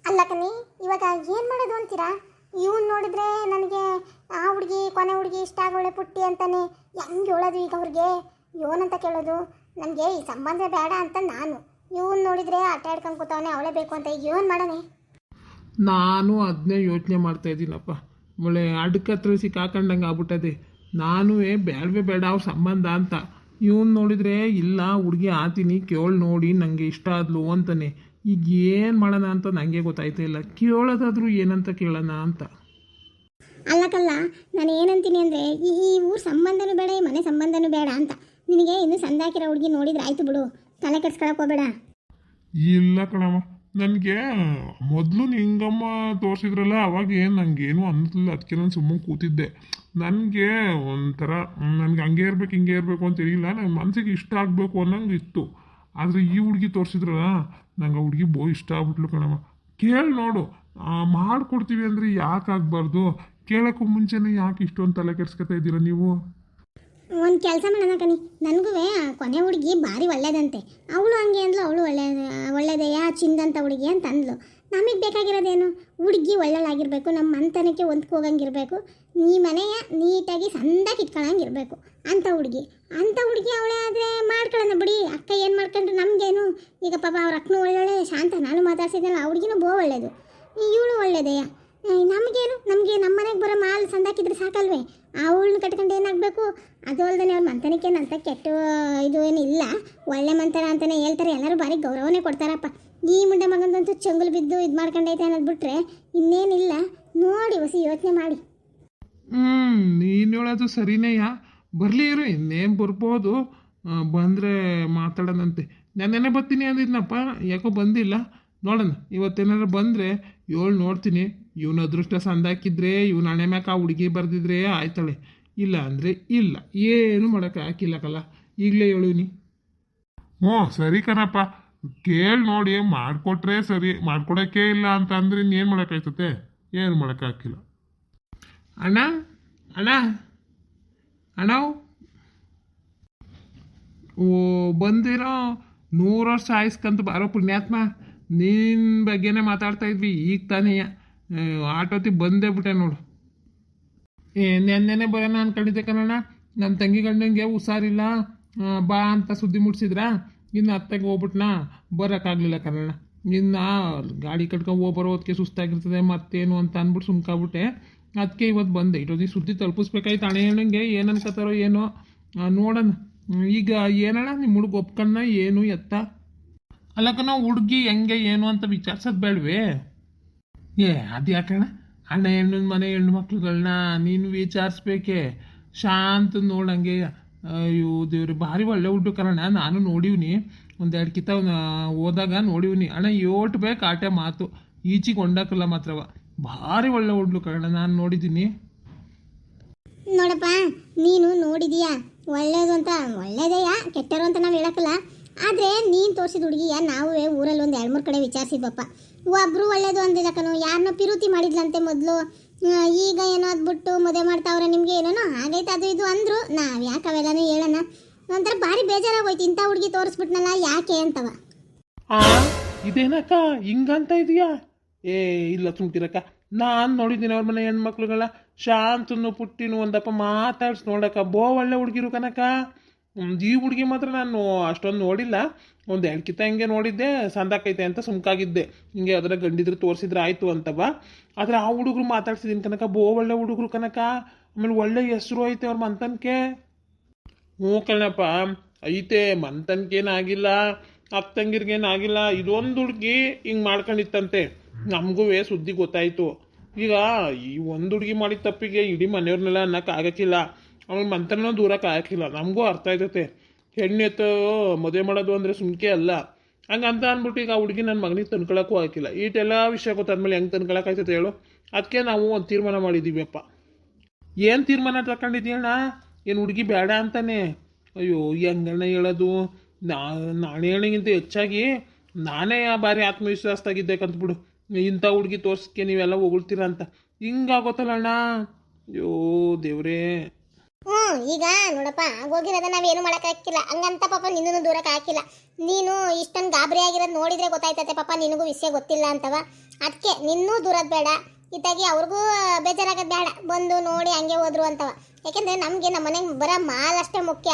ಅಲ್ಲ ಕಣಿ, ಇವಾಗ ಏನು ಮಾಡೋದು ಅಂತೀರಾ? ಇವನ್ ನೋಡಿದ್ರೆ ನನಗೆ ಆ ಹುಡುಗಿ ಕೊನೆ ಹುಡುಗಿ ಇಷ್ಟ ಆಗೋಳೆ ಪುಟ್ಟಿ ಅಂತಾನೆ. ಹೆಂಗೆ ಹೇಳೋದು ಈಗ ಅವ್ರಿಗೆ? ಏನಂತ ಕೇಳೋದು? ನನಗೆ ಈ ಸಂಬಂಧ ಬೇಡ ಅಂತ ನಾನು, ಇವನ್ ನೋಡಿದ್ರೆ ಆಟ ಆಡ್ಕೊಂಡು ಕೂತವನೆ ಅವಳೇ ಬೇಕು ಅಂತ. ಈಗ ಏನು ಮಾಡೋಣ? ನಾನು ಅದನ್ನೇ ಯೋಚನೆ ಮಾಡ್ತಾ ಇದ್ದೀನಪ್ಪ. ಒಳ್ಳೆ ಅಡ್ಕತ್ರ ಸಿಕ್ಕಾಕೊಂಡಂಗೆ ಆಗ್ಬಿಟ್ಟದೆ. ನಾನು ಬೇಡವೇ ಬೇಡ ಅವ್ರ ಸಂಬಂಧ ಅಂತ. ಇವನು ನೋಡಿದರೆ ಇಲ್ಲ ಹುಡುಗಿ ಆತೀನಿ ಕೇಳಿ ನೋಡಿ ನನಗೆ ಇಷ್ಟ ಆದ್ಲು ಅಂತಾನೆ. ಈಗ ಏನು ಮಾಡೋಣ ಅಂತ ನನಗೆ ಗೊತ್ತಾಯ್ತಾ ಇಲ್ಲ. ಕೇಳೋದಾದ್ರೂ ಏನಂತ ಕೇಳೋಣ ಅಂತ. ಅಲ್ಲಕಲ್ಲ, ನಾನು ಏನಂತೀನಿ ಅಂದರೆ ಈ ಊರ ಸಂಬಂಧನೂ ಬೇಡ, ಈ ಮನೆ ಸಂಬಂಧನೂ ಬೇಡ ಅಂತ. ನಿನಗೆ ಇನ್ನು ಸಂದಾಕಿರೋ ಹುಡುಗಿ ನೋಡಿದ್ರೆ ಆಯ್ತು ಬಿಡು, ತಲೆ ಕೆಡ್ಸ್ಕೊಳಕ್ಕೆ ಹೋಗಬೇಡ. ಇಲ್ಲ ಕಣಮ್ಮ, ನನಗೆ ಮೊದಲು ನಿಂಗಮ್ಮ ತೋರಿಸಿದ್ರಲ್ಲ ಅವಾಗ ಏನು ನನಗೇನು ಅನ್ನಿಸ್ಲಿಲ್ಲ. ಅದಕ್ಕೆ ನಾನು ಸುಮ್ಮನೆ ಕೂತಿದ್ದೆ. ನನಗೆ ಒಂಥರ ನನಗೆ ಹಂಗೆ ಇರಬೇಕು ಹಿಂಗೆ ಇರಬೇಕು ಅಂತ ಹೇಳಿಲ್ಲ, ನನ್ನ ಮನಸ್ಸಿಗೆ ಇಷ್ಟ ಆಗಬೇಕು ಅನ್ನೋಂಗೆ ಇತ್ತು. ಆದರೆ ಈ ಹುಡುಗಿ ತೋರಿಸಿದ್ರಲ್ಲ, ನಂಗೆ ಆ ಹುಡುಗಿ ಇಷ್ಟ ಆಗ್ಬಿಟ್ಲು ಕಣಮ್ಮ. ಕೇಳಿ ನೋಡು, ಮಾಡಿಕೊಡ್ತೀವಿ ಅಂದರೆ ಯಾಕೆ ಆಗಬಾರ್ದು? ಕೇಳೋಕ್ಕೂ ಮುಂಚೆನೇ ಯಾಕೆ ಇಷ್ಟೊಂದು ತಲೆ ಕೆಡ್ಸ್ಕೊತಾ ಇದ್ದೀರಾ ನೀವು? ಒಂದು ಕೆಲಸ ಮಾಡೋಣ ಕಣಿ, ನನಗೂ ಕೊನೆ ಹುಡುಗಿ ಭಾರಿ ಒಳ್ಳೇದಂತೆ. ಅವಳು ಹಂಗೆ ಅಂದ್ಲು, ಅವಳು ಒಳ್ಳೇದೆಯಾ ಚಿಂದಂತ ಹುಡುಗಿ ಅಂತ ಅಂದ್ಲು. ನಮಗೆ ಬೇಕಾಗಿರೋದೇನು? ಹುಡುಗಿ ಒಳ್ಳೆಳಾಗಿರ್ಬೇಕು, ನಮ್ಮ ಮಂತನಕ್ಕೆ ಹೊಂದ್ಕೋಗಂಗಿರ್ಬೇಕು, ನೀ ಮನೆಯ ನೀಟಾಗಿ ಸಂದಾಗಿ ಇಟ್ಕೊಳಂಗಿರ್ಬೇಕು ಅಂಥ ಹುಡುಗಿ. ಅವಳೇ ಆದರೆ ಮಾಡ್ಕೊಳ್ಳೋಣ ಬಿಡಿ. ಅಕ್ಕ ಏನು ಮಾಡ್ಕೊಂಡ್ರೆ ನಮಗೇನು? ಈಗ ಪಾಪ ಅವ್ರ ಅಕ್ಕನೂ ಒಳ್ಳೊಳ್ಳೆ ಶಾಂತ, ನಾನು ಮಾತಾಡ್ಸಿದ್ದಲ್ಲ, ಆ ಹುಡುಗಿನೂ ಒಳ್ಳೇದು, ಇವಳು ಒಳ್ಳೇದೆಯಾ? ನಮಗೇನು? ನಮಗೆ ನಮ್ಮ ಮನೆಗೆ ಬರೋ ಮಾಲ್ ಸಂದಾಕಿದ್ರೆ ಸಾಕಲ್ವೇ? ಅವಳನ್ನ ಕಟ್ಕೊಂಡು ಏನಾಗಬೇಕು? ಅದು ಅಲ್ಲದೆ ಅವ್ರ ಮಂತನಕ್ಕೇನು ಅಂತ ಕೆಟ್ಟ ಇದು ಏನಿಲ್ಲ, ಒಳ್ಳೆ ಮಂತನ ಅಂತಲೇ ಹೇಳ್ತಾರೆ. ಎಲ್ಲರೂ ಭಾರಿ ಗೌರವನೇ ಕೊಡ್ತಾರಪ್ಪ. ಈ ಮುಂಡೆ ಮಗಂದಂತೂ ಚಂಗುಲು ಬಿದ್ದು ಇದು ಮಾಡ್ಕೊಂಡೈತೆ ಅನ್ನೋದು ಬಿಟ್ರೆ ಇನ್ನೇನಿಲ್ಲ. ನೋಡಿ ಹೊಸಿ ಯೋಚನೆ ಮಾಡಿ. ನೀನು ಹೇಳೋದು ಸರಿನೇಯ. ಬರಲಿ ಇರು, ಇನ್ನೇನು ಬರ್ಬೋದು. ಬಂದರೆ ಮಾತಾಡೋಣಂತೆ. ನಾನೇನೇ ಬರ್ತೀನಿ ಅಂದಿದ್ನಪ್ಪ, ಯಾಕೋ ಬಂದಿಲ್ಲ. ನೋಡೋಣ, ಇವತ್ತೇನಾರು ಬಂದರೆ ನೋಡ್ತೀನಿ. ಇವನ ಅದೃಷ್ಟ ಸಂದಾಕಿದ್ರೆ ಇವನ ಹಣೆ ಮ್ಯಾಕ ಆ ಹುಡುಗಿ ಬರ್ದಿದ್ರೆ ಆಯ್ತಾಳೆ, ಇಲ್ಲ ಅಂದರೆ ಇಲ್ಲ. ಏನು ಮಾಡೋಕ್ಕೆ ಹಾಕಿಲ್ಲಕಲ್ಲ, ಈಗಲೇ ಹೇಳುವಿನಿ. ಹ್ಞೂ ಸರಿ ಕಣಪ್ಪ, ಕೇಳಿ ನೋಡಿ ಮಾಡಿಕೊಟ್ರೆ ಸರಿ. ಮಾಡ್ಕೊಡೋಕ್ಕೆ ಇಲ್ಲ ಅಂತ ಅಂದ್ರೆ ಇನ್ನೇನು ಮಾಡೋಕ್ಕಾಯ್ತತೆ? ಏನು ಮಾಡೋಕ್ಕಾಗಿಲ್ಲ. ಅಣ್ಣ ಅಣ್ಣ ಅಣ್ಣ, ಓ ಬಂದಿರೋ 100 ವರ್ಷ ಆಯ್ಸ್ಕಂತ ಬಾರೋ ಪುಣ್ಯಾತ್ಮ. ನಿನ್ನ ಬಗ್ಗೆನೇ ಮಾತಾಡ್ತಾ ಇದ್ವಿ ಈಗ ತಾನೇ. ಆಟೋತಿಗೆ ಬಂದೇ ಬಿಟ್ಟೆ ನೋಡು. ನೆನ್ನೆನೆ ಬರೋಣ ಅನ್ಕೊಂಡಿದ್ದೆ ಕಣಣ್ಣ. ನಮ್ಮ ತಂಗಿ ಗಂಡಂಗೆ ಹುಷಾರಿಲ್ಲ ಬಾ ಅಂತ ಸುದ್ದಿ ಮುಟ್ಸಿದ್ರಾ. ಇನ್ನು ಅತ್ತೆಗೆ ಹೋಗ್ಬಿಟ್ನಾ, ಬರೋಕ್ಕಾಗಲಿಲ್ಲ ಕಣಣ್ಣ. ಇನ್ನು ಗಾಡಿ ಕಟ್ಕೊಂಡು ಹೋಗ್ಬರೋದಕ್ಕೆ ಸುಸ್ತಾಗಿರ್ತದೆ ಮತ್ತೇನು ಅಂತ ಅಂದ್ಬಿಟ್ಟು ಸುಮ್ಕಾಗ್ಬಿಟ್ಟೆ. ಅದಕ್ಕೆ ಇವತ್ತು ಬಂದೆ. ಇಟೋದಿ ಸುದ್ದಿ ತಲುಪಿಸ್ಬೇಕಾಯ್ತು ಹಣೆ ಹೆಣ್ಣಂಗೆ. ಏನು ಅನ್ಕೋತಾರೋ ಏನೋ, ನೋಡೋಣ. ಈಗ ಏನಣ್ಣ ನಿಮ್ಮ ಹುಡುಗ ಒಪ್ಕಣ್ಣ ಏನು ಎತ್ತ? ಅಲ್ಲಕ್ಕ ನಾವು ಹುಡುಗಿ ಹೆಂಗೆ ಏನು ಅಂತ ವಿಚಾರಿಸೋದು ಬೇಡವೇ? ಅದು ಯಾಕಣ್ಣ? ಅಣ್ಣ ಹೆಣ್ಣು ಮನೆ ಹೆಣ್ಣು ಮಕ್ಳುಗಳನ್ನ ನೀನು ವಿಚಾರಿಸ್ಬೇಕೆ? ಶಾಂತ ನೋಡಂಗೆ. ಅಯ್ಯೋ ದೇವ್ರಿ, ಭಾರಿ ಒಳ್ಳೆ ಹುಡ್ಡು ಕಣ. ನಾನು ನೋಡಿವ್ನಿ, 1-2 ಕಿತ ಹೋದಾಗ ನೋಡಿವ್ನಿ. ಅಣ್ಣ ಯೋಟ್ ಬೇಕು ಆಟೆ ಮಾತು, ಈಚಿಗೆ ಹೊಂಡಕ್ಕಲ್ಲ ಮಾತ್ರವ. ಭಾರಿ ಒಳ್ಳೆ ಹುಡ್ಲು ಕಣ, ನಾನು ನೋಡಿದ್ದೀನಿ. ನೋಡಪ್ಪ, ನೀನು ನೋಡಿದೀಯಾ ಒಳ್ಳೇದು ಅಂತ. ಒಳ್ಳೇದೆಯಾ ಕೆಟ್ಟರು ಅಂತ ನಾವು ಹೇಳಕ್ಕಲ್ಲ. ಆದರೆ ನೀನು ತೋರಿಸಿದ ಹುಡುಗಿಯ ನಾವು ಊರಲ್ಲಿ ಒಂದು 2-3 ಕಡೆ ವಿಚಾರಿಸಿದ್ವಪ್ಪ. ಒಬ್ಬರು ಒಳ್ಳೇದು ಅಂದಿಲ್ಲ ಕಣೋ. ಯಾರನ್ನೋ ಪಿರುತಿ ಮಾಡಿದ್ಲಂತೆ ಮೊದಲು. ಈಗ ಏನೋ ಅದ್ಬಿಟ್ಟು ಮದುವೆ ಮಾಡ್ತಾವ್ರೆ ನಿಮಗೆ ಏನೇನೋ ಆಗೈತೆ ಅದು ಇದು ಅಂದರು. ನಾವು ಯಾಕೆ ಅವೆಲ್ಲನೂ ಹೇಳೋಣ? ಒಂಥರ ಭಾರಿ ಬೇಜಾರಾಗೋಯ್ತು. ಇಂಥ ಹುಡುಗಿ ತೋರಿಸ್ಬಿಟ್ನಲ್ಲ ಯಾಕೆ ಅಂತವ. ಇದೇನಕ್ಕ ಹಿಂಗಂತ ಇದೆಯಾ? ಇಲ್ಲ ಸುಮ್ಕಿರಕ್ಕ. ನಾನು ನೋಡಿದ್ದೀನಿ ಅವ್ರ ಮನೆ ಹೆಣ್ಮಕ್ಳುಗಳ. ಶಾಂತನು ಪುಟ್ಟಿನು ಒಂದಪ್ಪ ಮಾತಾಡ್ಸಿ ನೋಡಕ್ಕ, ಒಳ್ಳೆ ಹುಡುಗಿರು ಕನಕ. ಈ ಹುಡುಗಿ ಮಾತ್ರ ನಾನು ಅಷ್ಟೊಂದು ನೋಡಿಲ್ಲ. 1-2 ಕಿತ ಹಿಂಗೆ ನೋಡಿದ್ದೆ, ಸಂದಾಕೈತೆ ಅಂತ ಸುಮ್ಕಾಗಿದ್ದೆ. ಹಿಂಗೆ ಅದರ ಗಂಡಿದ್ರು ತೋರಿಸಿದ್ರೆ ಆಯಿತು ಅಂತವ. ಆದರೆ ಆ ಹುಡುಗರು ಮಾತಾಡ್ಸಿದ್ದೀನಿ ಕನಕ, ಒಳ್ಳೆ ಹುಡುಗರು ಕನಕ. ಆಮೇಲೆ ಒಳ್ಳೆ ಹೆಸರು ಐತೆ ಅವ್ರ ಮಂತನ್ಕೆ. ಹ್ಞೂ ಕಣಪ್ಪ ಐತೆ, ಮಂತನ್ಕೇನಾಗಿಲ್ಲ, ಅಕ್ಕಂಗಿರ್ಗೇನಾಗಿಲ್ಲ. ಇದೊಂದು ಹುಡುಗಿ ಹಿಂಗೆ ಮಾಡ್ಕೊಂಡಿತ್ತಂತೆ. ನಮಗೂ ಸುದ್ದಿ ಗೊತ್ತಾಯಿತು. ಈಗ ಈ ಒಂದು ಹುಡುಗಿ ಮಾಡಿದ ತಪ್ಪಿಗೆ ಇಡೀ ಮನೆಯವ್ರನ್ನೆಲ್ಲ ಅನ್ನಕ್ಕೆ ಆಗಕ್ಕಿಲ್ಲ, ಆಮೇಲೆ ಮಂತ್ರನೂ ದೂರಕ್ಕೆ ಆಗಕ್ಕಿಲ್ಲ. ನಮಗೂ ಅರ್ಥ ಆಯ್ತೈತೆ, ಹೆಣ್ಣೆತ್ತು ಮದುವೆ ಮಾಡೋದು ಅಂದರೆ ಸುಮ್ಕೆ ಅಲ್ಲ. ಹಂಗಂತ ಅಂದ್ಬಿಟ್ಟು ಈಗ ಆ ಹುಡುಗಿ ನನ್ನ ಮಗನಿಗೆ ತಂದ್ಕೊಳಕ್ಕೂ ಆಗಿಲ್ಲ. ಈಟೆಲ್ಲ ವಿಷಯ ಗೊತ್ತಾದ್ಮೇಲೆ ಹೆಂಗೆ ತಂದ್ಕೊಳಕ್ಕಾಯ್ತೈತೆ ಹೇಳು? ಅದಕ್ಕೆ ನಾವು ಒಂದು ತೀರ್ಮಾನ ಮಾಡಿದ್ದೀವಿಯಪ್ಪ. ಏನು ತೀರ್ಮಾನ ತಗೊಂಡಿದ್ದೀಯಣ್ಣ? ಏನು ಹುಡುಗಿ ಬೇಡ ಅಂತಾನೆ? ಅಯ್ಯೋ ಹೆಂಗಣ್ಣ ಹೇಳೋದು? ನಾನೇ ಹೇಳೋಕ್ಕಿಂತ ಹೆಚ್ಚಾಗಿ ನಾನೇ ಭಾರಿ ಆತ್ಮವಿಶ್ವಾಸದಾಗಿದ್ದೆ ಕಂತ್ಬಿಡು. ಇಂಥ ಹುಡುಗಿ ತೋರ್ಸಕ್ಕೆ ನೀವೆಲ್ಲ ಹೊಗಳ್ತೀರ ಅಂತ ಹಿಂಗಾಗೋತಲ್ಲ ಅಣ್ಣ. ಅಯ್ಯೋ ದೇವ್ರೇ. ಈಗ ನೋಡಪ್ಪ, ಆಗೋಗಿರೋದ ನಾವೇನು ಮಾಡೋಕ್ಕಾಗಿಲ್ಲ. ಹಂಗಂತ ಪಾಪ ನಿನ್ನೂ ದೂರಕ್ಕೆ ಹಾಕಿಲ್ಲ. ನೀನು ಇಷ್ಟೊಂದು ಗಾಬರಿ ಆಗಿರೋದು ನೋಡಿದ್ರೆ ಗೊತ್ತಾಯ್ತತೆ ಪಾಪ ನಿನಗೂ ವಿಷಯ ಗೊತ್ತಿಲ್ಲ ಅಂತವ. ಅದಕ್ಕೆ ನಿನ್ನೂ ದೂರದ್ ಬೇಡ, ಇತ್ತಾಗಿ ಅವ್ರಿಗೂ ಬೇಜಾರಾಗೋದು ಬೇಡ, ಬಂದು ನೋಡಿ ಹಂಗೆ ಹೋದ್ರು ಅಂತವ. ಯಾಕೆಂದರೆ ನಮಗೆ ನಮ್ಮ ಮನೆಗೆ ಬರೋ ಮಾಲ್ ಅಷ್ಟೇ ಮುಖ್ಯ.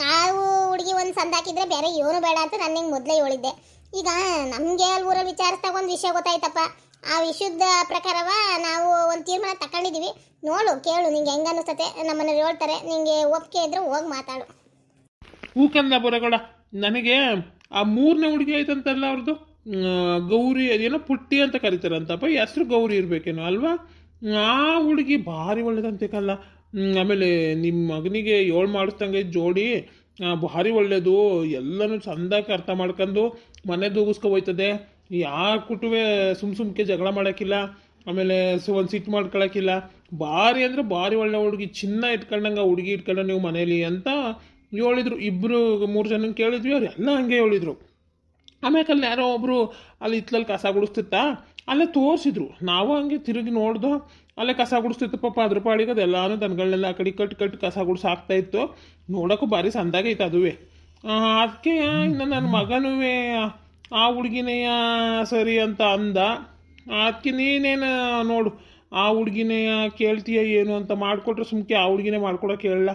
ನಾವು ಹುಡುಗಿ ಒಂದು ಸಂದಾಕಿದ್ರೆ ಬೇರೆ ಏನು ಬೇಡ ಅಂತ ನಾನು ನಿಂಗೆ ಮೊದಲೇ ಹೇಳಿದ್ದೆ. ಈಗ ನಮಗೆ ಅಲ್ಲಿ ಊರಲ್ಲಿ ವಿಚಾರಿಸಿದಾಗ ಒಂದು ವಿಷಯ ಗೊತ್ತಾಯ್ತಪ್ಪ. ಆ ವಿಷಯದ ಪ್ರಕಾರವ ನಾವು ಒಂದು ತೀರ್ಮಾನ ತಗೊಂಡಿದ್ದೀವಿ. ನೋಡು, ಕೇಳು, ನಿಂಗೆ ಹೆಂಗೆ ಅನ್ನಿಸ್ತತೆ. ನಮ್ಮನೆಯವ್ರು ಹೇಳ್ತಾರೆ, ನಿಂಗೆ ಒಪ್ಪಿಗೆ ಇದ್ರೆ ಹೋಗಿ ಮಾತಾಡು. ಹೂಕಂದ ಬರಗಡ ನನಗೆ ಆ ಮೂರನೇ ಹುಡುಗಿ ಐತಂತಲ್ಲ ಅವ್ರದ್ದು, ಗೌರಿ ಅದೇನೋ ಪುಟ್ಟಿ ಅಂತ ಕರೀತಾರಂತಪ್ಪ, ಹೆಸ್ರು ಗೌರಿ ಇರಬೇಕೇನೋ ಅಲ್ವಾ. ಆ ಹುಡುಗಿ ಭಾರಿ ಒಳ್ಳೇದಂತೆ ಕಲ್ಲ. ಆಮೇಲೆ ನಿಮ್ಮ ಮಗನಿಗೆ 7 ಮಾಡಿಸ್ದಂಗೆ ಜೋಡಿ ಭಾರಿ ಒಳ್ಳೇದು. ಎಲ್ಲನೂ ಚಂದಾಗಿ ಅರ್ಥ ಮಾಡ್ಕೊಂಡು ಮನೆ ದೂಗಿಸ್ಕೊ ಹೋಯ್ತದೆ. ಯಾರು ಕುಟುವೆ ಸುಮ್ಕೆ ಜಗಳ ಮಾಡೋಕ್ಕಿಲ್ಲ. ಆಮೇಲೆ ಒಂದು ಸಿಟ್ಟು ಮಾಡ್ಕೊಳಕ್ಕಿಲ್ಲ. ಭಾರಿ ಅಂದರೆ ಭಾರಿ ಒಳ್ಳೆ ಹುಡುಗಿ, ಚಿನ್ನ ಇಟ್ಕೊಂಡಂಗೆ ಹುಡುಗಿ ಇಟ್ಕೊಂಡು ನೀವು ಮನೇಲಿ ಅಂತ ಹೇಳಿದ್ರು. 2-3 ಜನ ಕೇಳಿದ್ವಿ, ಅವ್ರು ಎಲ್ಲ ಹಂಗೆ ಹೇಳಿದ್ರು. ಆಮೇಲೆ ಅಲ್ಲಿ ಯಾರೋ ಒಬ್ಬರು ಅಲ್ಲಿ ಇತ್ಲಲ್ಲಿ ಕಸ ಗುಡಿಸ್ತಿತ್ತ, ಅಲ್ಲೇ ತೋರಿಸಿದ್ರು. ನಾವು ಹಂಗೆ ತಿರುಗಿ ನೋಡ್ದು, ಅಲ್ಲೇ ಕಸ ಗುಡಿಸ್ತಿತ್ತು ಪಾಪ. ಅದ್ರ ಪಾಡಿಗೆ ಅದೆಲ್ಲನೂ ದನಗಳನ್ನೆಲ್ಲ ಆ ಕಡೆ ಕಟ್ಟು ಕಸ ಗುಡಿಸಿ ಹಾಕ್ತಾಯಿತ್ತು. ನೋಡೋಕ್ಕೂ ಭಾರಿ ಸಂದಾಗೈತೆ ಅದುವೇ. ಅದಕ್ಕೆ ಇನ್ನು ನನ್ನ ಮಗನೂ ಆ ಹುಡುಗಿನೇ ಸರಿ ಅಂತ ಅಂದ. ಅದಕ್ಕೆ ನೀನೇನು ನೋಡು, ಆ ಹುಡುಗಿನೇ ಕೇಳ್ತೀಯ ಏನು ಅಂತ ಮಾಡಿಕೊಟ್ರೆ ಸುಮ್ಕೆ ಆ ಹುಡುಗಿನೇ ಮಾಡ್ಕೊಡೋಕೆ ಹೇಳಲ್ಲ,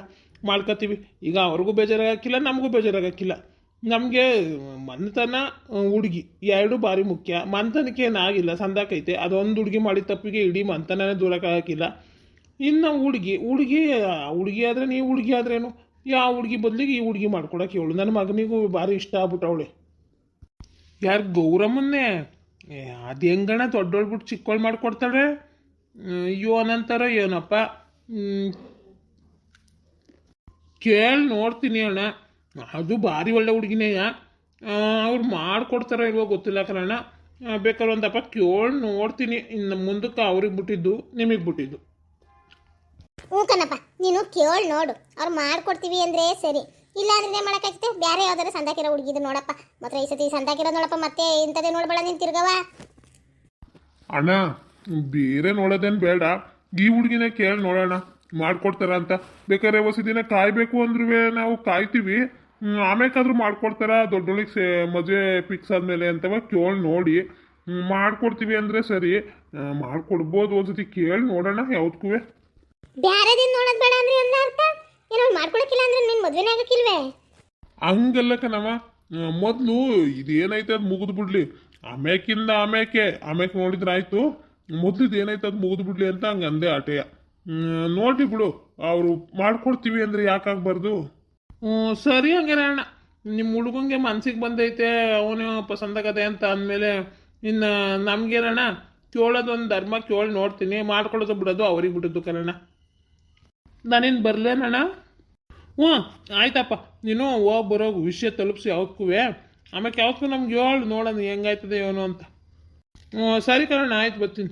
ಮಾಡ್ಕೊತೀವಿ. ಈಗ ಅವ್ರಿಗೂ ಬೇಜಾರಾಗಕ್ಕಿಲ್ಲ, ನಮಗೂ ಬೇಜಾರಾಗಕ್ಕಿಲ್ಲ. ನಮಗೆ ಮನೆತನ ಹುಡುಗಿ ಎರಡು ಭಾರಿ ಮುಖ್ಯ. ಮನೆತನಕ್ಕೆ ಏನಾಗಿಲ್ಲ, ಸಂದಾಕೈತೆ. ಅದೊಂದು ಹುಡುಗಿ ಮಾಡಿದ ತಪ್ಪಿಗೆ ಇಡೀ ಮನೆತನನೇ ದೂರಕ್ಕಾಗಕ್ಕಿಲ್ಲ. ಇನ್ನು ಹುಡುಗಿ ಆದರೆ ನೀವು ಹುಡುಗಿ ಆದ್ರೇನು, ಯಾವ ಹುಡುಗಿ ಬದಲಿಗೆ ಈ ಹುಡುಗಿ ಮಾಡ್ಕೊಡೋಕೆ ಹೇಳು. ನನ್ನ ಮಗನಿಗೂ ಭಾರಿ ಇಷ್ಟ ಆಗ್ಬಿಟ್ಟವಳೆ. ಯಾರು ಗೌರಮ್ಮನ್ನೇ ಅದು ಹೆಂಗಣ ದೊಡ್ಡೋಳ್ಬಿಟ್ಟು ಚಿಕ್ಕವಳು ಮಾಡಿಕೊಡ್ತಾಳೆ. ಅಯ್ಯೋ ಅನಂತಾರ ಏನಪ್ಪ, ಕೇಳಿ ನೋಡ್ತೀನಿ ಅಣ್ಣ. ಅದು ಭಾರಿ ಒಳ್ಳೆ ಹುಡುಗಿನೇ. ಅವ್ರು ಮಾಡಿಕೊಡ್ತಾರೋ ಇಲ್ವೋ ಗೊತ್ತಿಲ್ಲ ಕಣಣ್ಣ. ಬೇಕಾದ್ರೆ ಒಂದಪ್ಪ ಕೇಳಿ ನೋಡ್ತೀನಿ. ಇನ್ನು ಮುಂದಕ್ಕೆ ಅವ್ರಿಗೆ ಬಿಟ್ಟಿದ್ದು, ನಿಮಗೆ ಬಿಟ್ಟಿದ್ದು. ಹ್ಞೂ ಕಣಪ್ಪ, ನೀನು ಕೇಳಿ ನೋಡು. ಅವ್ರು ಮಾಡ್ಕೊಡ್ತೀವಿ ಅಂದರೆ ಸರಿ, ಇಲ್ಲ ಅಂದ್ರೆ ಏನು ಮಾಡೋಕ್ಕಾಗ್ತದೆ. ಬೇರೆ ಯಾವ್ದಾರು ಸಂದಾಕಿರೋ ಹುಡುಗಿದು ನೋಡಪ್ಪ. ಮಾತ್ರ ಈ ಸತಿ ಸಂದಾಕಿರೋ ನೋಡಪ್ಪ, ಮತ್ತೆ ಇಂಥದ್ದೇ ನೋಡ್ಬೇಡ ನೀನು ತಿರ್ಗವ. ಅಣ್ಣ ಬೇರೆ ನೋಡೋದೇನು ಬೇಡ, ಈ ಹುಡುಗಿನೇ ಕೇಳಿ ನೋಡೋಣ ಮಾಡ್ಕೊಡ್ತಾರ ಅಂತ. ಬೇಕಾದ್ರೆ ಹೊಸ ದಿನ ಕಾಯ್ಬೇಕು ಅಂದ್ರೂ ನಾವು ಕಾಯ್ತೀವಿ. ಆಮೇಕಾದ್ರೂ ಮಾಡ್ಕೊಡ್ತಾರ, ದೊಡ್ಡೊಳಿಗೆ ಮದುವೆ ಫಿಕ್ಸ್ ಆದಮೇಲೆ ಅಂತವ ಕೇಳಿ ನೋಡಿ ಮಾಡ್ಕೊಡ್ತೀವಿ ಅಂದರೆ ಸರಿ, ಮಾಡ್ಕೊಡ್ಬೋದು. ಒಂದ್ಸತಿ ಕೇಳಿ ನೋಡೋಣ ಯಾವ್ದಕ್ಕೂ. ಬೇರೆ ದಿನ ನೋಡೋದು ಬೇಡ ಅಂದ್ರೆ ಎಲ್ಲ ಅರ್ಥ ಏನೋ ಮಾಡ್ಕೊಳಕ್ಕಿಲ್ಲ ಅಂದ್ರೆ ನೀನು ಮದುವೆನೇ ಆಗಕ್ಕಿಲ್ವೇ? ಹಂಗಲ್ಲ ಕಣವ, ಮೊದಲು ಇದೇನೈತೆ ಅದು ಮುಗಿದು ಬಿಡ್ಲಿ, ಆಮೇಕೆ ನೋಡಿದ್ರೆ ಆಯ್ತು. ಮೊದಲು ಇದೇನೈತೆ ಅದು ಮುಗಿದು ಬಿಡ್ಲಿ ಅಂತ ಹಂಗೆ ಅಂದೆ ಆಟೆಯ. ನೋಡಿ ಬಿಡು, ಅವರು ಮಾಡ್ಕೊಡ್ತೀವಿ ಅಂದರೆ ಯಾಕಾಗಬಾರ್ದು. ಸರಿ ಹಂಗಾರೆ ಅಣ್ಣ, ನಿಮ್ಮ ಹುಡುಗಂಗೆ ಮನ್ಸಿಗೆ ಬಂದೈತೆ, ಅವನು ಪಸಂದಾಗದೆ ಅಂತ ಅಂದಮೇಲೆ ಇನ್ನು ನಮಗೇನಣ್ಣ ಕೇಳೋದೊಂದು ಧರ್ಮ. ಕೇಳಿ ನೋಡ್ತೀನಿ, ಮಾಡ್ಕೊಳ್ಳೋದು ಬಿಡೋದು ಅವ್ರಿಗೆ ಬಿಡೋದು ಕಣಣ್ಣ. ನಾನಿನ್ನು ಬರಲೇನಣ್ಣ? ಹ್ಞೂ ಆಯ್ತಪ್ಪ, ನೀನು ಹೋಗಿ ಬರೋಗು, ವಿಷಯ ತಲುಪಿಸಿ ಯಾವಕ್ಕೂ. ಆಮೇಲೆ ಯಾವಕ್ಕೂ ನಮ್ಗೆ ಹೇಳು ನೋಡೋಣ ಹೆಂಗಾಯ್ತದೆ ಏನು ಅಂತ. ಸರಿ ಕಣಣ್ಣ, ಆಯ್ತು ಬರ್ತೀನಿ.